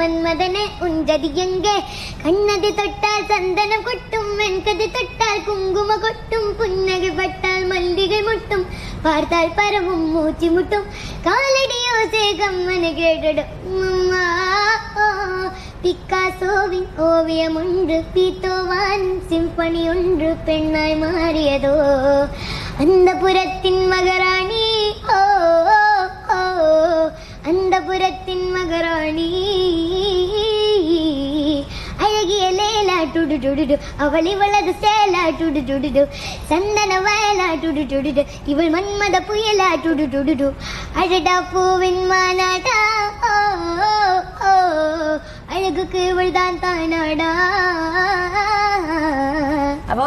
மன்மதனே உஞ்சதி எங்கே கண்ணது தொட்டால் சந்தனம் கொட்டும் வெண்கது தொட்டால் குங்கும கொட்டும் புன்னகை பட்டால் மல்லிகை முட்டும் பார்த்தால் பரவும் மூச்சு முட்டும் காலடியோசே கம்மனை கேட்டிடும் அம்மா பிக்காசோவின் ஓவியம் ஒன்று பீத்தோவான் சிம்பனி ஒன்று பெண்ணாய் மாறியதோ அந்த புறத்தின் மகராணி ஓ அந்த புறத்தின் மகராணி அழகிய லேலா டுடு டுடு அவள் இவளது சேலா டுடு டுடு சந்தன வயலா டுடு டுடு இவள் மன்மத புயலா டுடு டுடு அழடா பூவின் மாநாடா அழகுக்கு இவள் தான் தானாடா. அப்போ